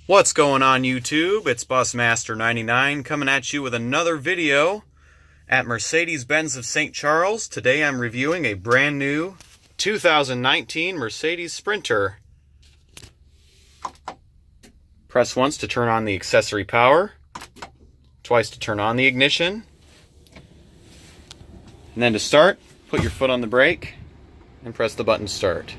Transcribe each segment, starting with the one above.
What's going on YouTube? It's Busmaster99 coming at you with another video at Mercedes-Benz of St. Charles. Today I'm reviewing a brand new 2019 Mercedes Sprinter. Press once to turn on the accessory power, twice to turn on the ignition, and then to start, put your foot on the brake and press the button start.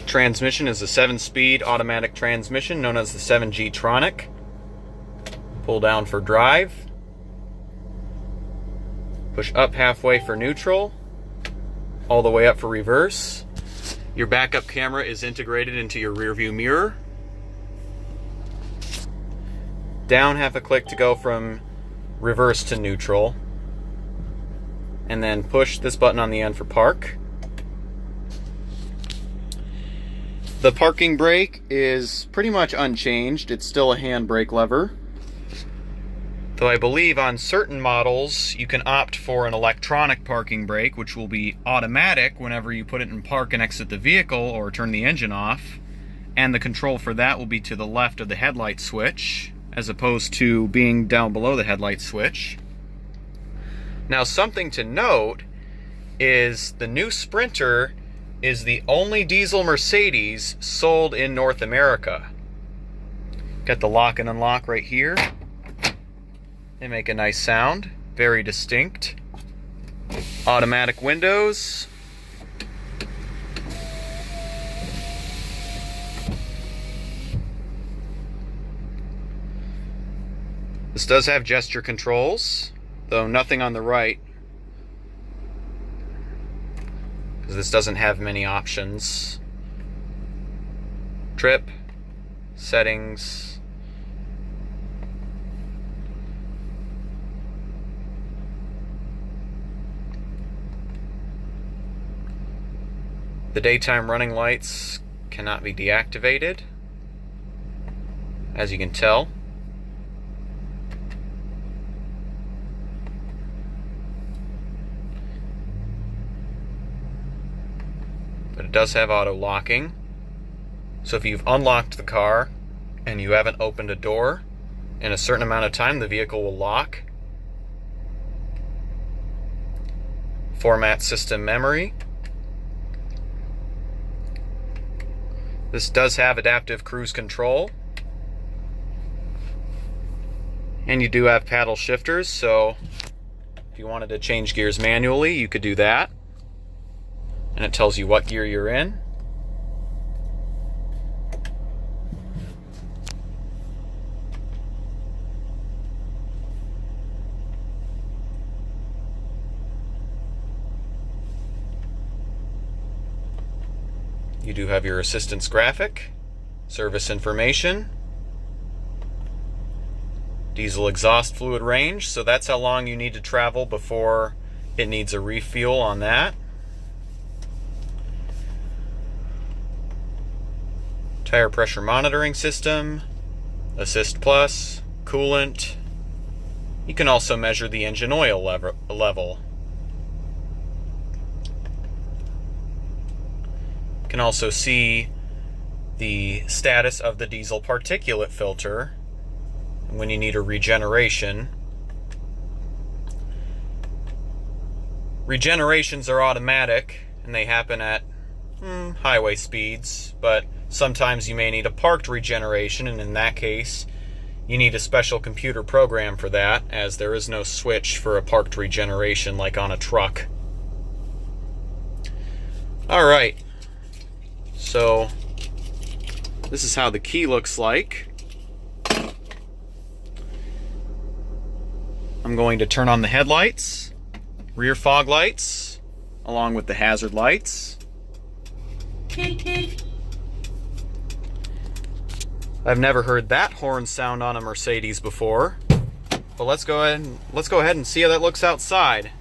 Transmission is a 7-speed automatic transmission known as the 7G-tronic. Pull down for drive. Push up halfway for neutral. All the way up for reverse. Your backup camera is integrated into your rear view mirror. Down half a click to go from reverse to neutral. And then push this button on the end for park. The parking brake is pretty much unchanged. It's still a handbrake lever. Though I believe on certain models you can opt for an electronic parking brake, which will be automatic whenever you put it in park and exit the vehicle or turn the engine off. And the control for that will be to the left of the headlight switch, as opposed to being down below the headlight switch. Now, something to note is the new Sprinter is the only diesel Mercedes sold in North America. Got the lock and unlock right here. They make a nice sound, very distinct. Automatic windows. This does have gesture controls, though nothing on the right, because this doesn't have many options. Trip, settings, the daytime running lights cannot be deactivated, as you can tell. But it does have auto locking. So if you've unlocked the car and you haven't opened a door in a certain amount of time, the vehicle will lock. Format system memory. This does have adaptive cruise control. And you do have paddle shifters, so if you wanted to change gears manually, you could do that. And it tells you what gear you're in. You do have your assistance graphic, service information, diesel exhaust fluid range, so that's how long you need to travel before it needs a refuel on that. Tire pressure monitoring system, Assist Plus, coolant. You can also measure the engine oil level. You can also see the status of the diesel particulate filter when you need a regeneration. Regenerations are automatic and they happen at highway speeds, but sometimes you may need a parked regeneration, and in that case, you need a special computer program for that, as there is no switch for a parked regeneration like on a truck. Alright, so this is how the key looks like. I'm going to turn on the headlights, rear fog lights, along with the hazard lights. I've never heard that horn sound on a Mercedes before. But let's go ahead and see how that looks outside.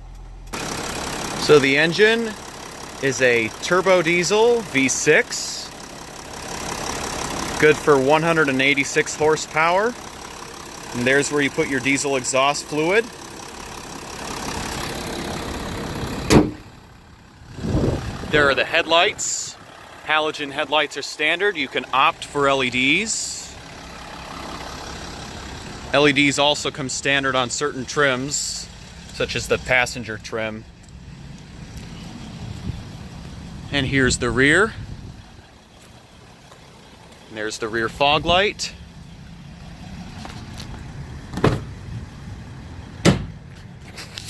So the engine is a Turbodiesel V6, good for 186 horsepower. And there's where you put your diesel exhaust fluid. There are the headlights. Halogen headlights are standard. You can opt for LEDs. LEDs also come standard on certain trims, such as the passenger trim. And here's the rear. And there's the rear fog light.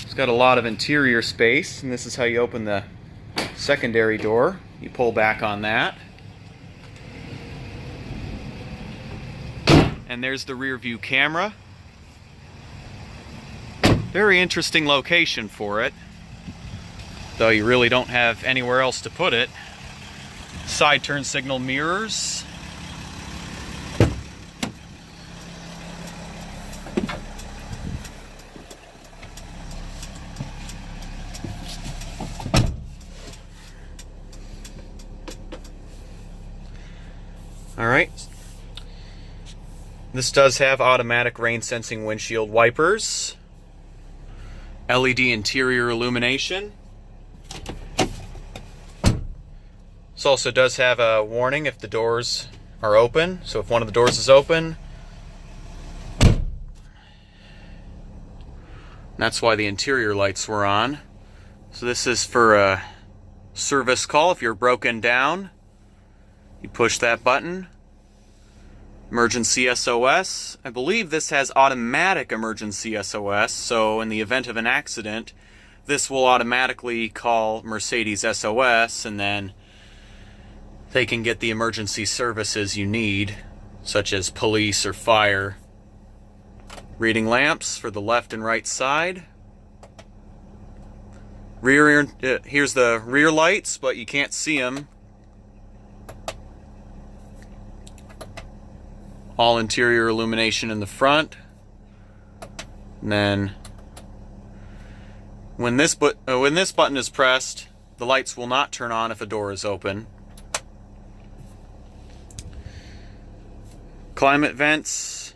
It's got a lot of interior space, and this is how you open the secondary door. You pull back on that. And there's the rear view camera. Very interesting location for it, though you really don't have anywhere else to put it. Side turn signal mirrors. Alright. This does have automatic rain sensing windshield wipers. LED interior illumination. This also does have a warning if the doors are open. So if one of the doors is open, that's why the interior lights were on. So this is for a service call. If you're broken down, you push that button. Emergency SOS. I believe this has automatic emergency SOS, so in the event of an accident, this will automatically call Mercedes SOS, and then they can get the emergency services you need, such as police or fire. Reading lamps for the left and right side. Here's the rear lights, but you can't see them. All interior illumination in the front. And then when this button is pressed, the lights will not turn on if a door is open. Climate vents.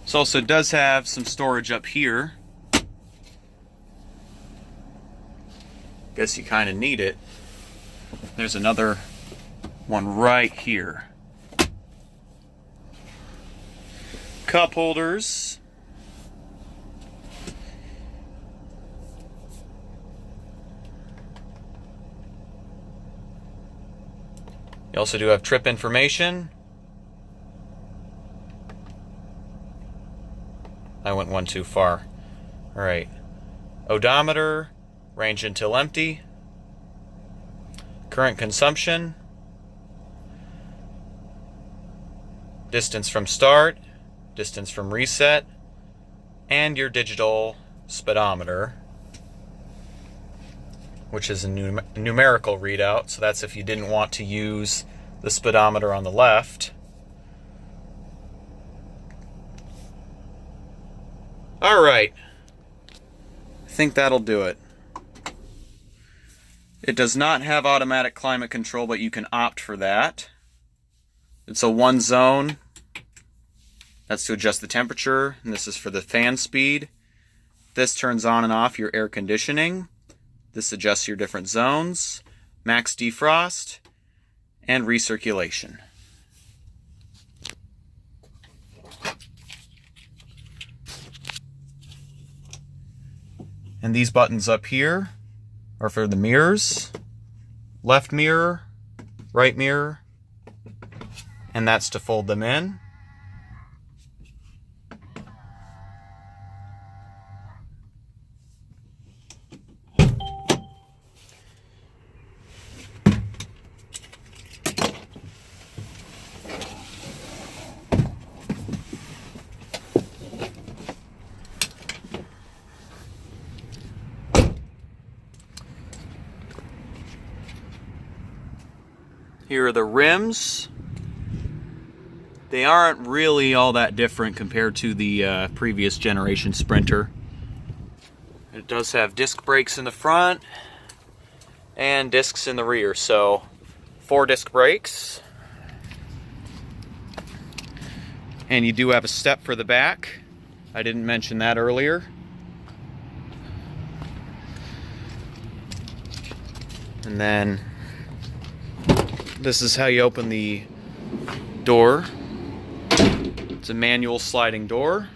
This also does have some storage up here. Guess you kind of need it. There's another one right here. Cup holders. You also do have trip information. I went one too far. All right. Odometer, range until empty. Current consumption. Distance from start. Distance from reset, and your digital speedometer, which is a numerical readout, so that's if you didn't want to use the speedometer on the left. Alright, I think that'll do it. It does not have automatic climate control, but you can opt for that. It's a one zone. That's to adjust the temperature, and this is for the fan speed. This turns on and off your air conditioning. This adjusts your different zones, max defrost, and recirculation. And these buttons up here are for the mirrors. Left mirror, right mirror, and that's to fold them in. Here are the rims. They aren't really all that different compared to the previous generation Sprinter. It does have disc brakes in the front, and discs in the rear. So 4-disc brakes. And you do have a step for the back. I didn't mention that earlier. And then this is how you open the door. It's a manual sliding door.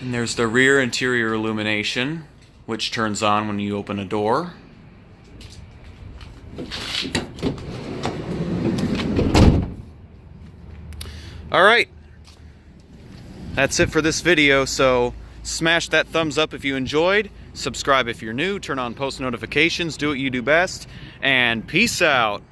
And there's the rear interior illumination, which turns on when you open a door. Alright, that's it for this video, so smash that thumbs up if you enjoyed, subscribe if you're new, turn on post notifications, do what you do best, and peace out!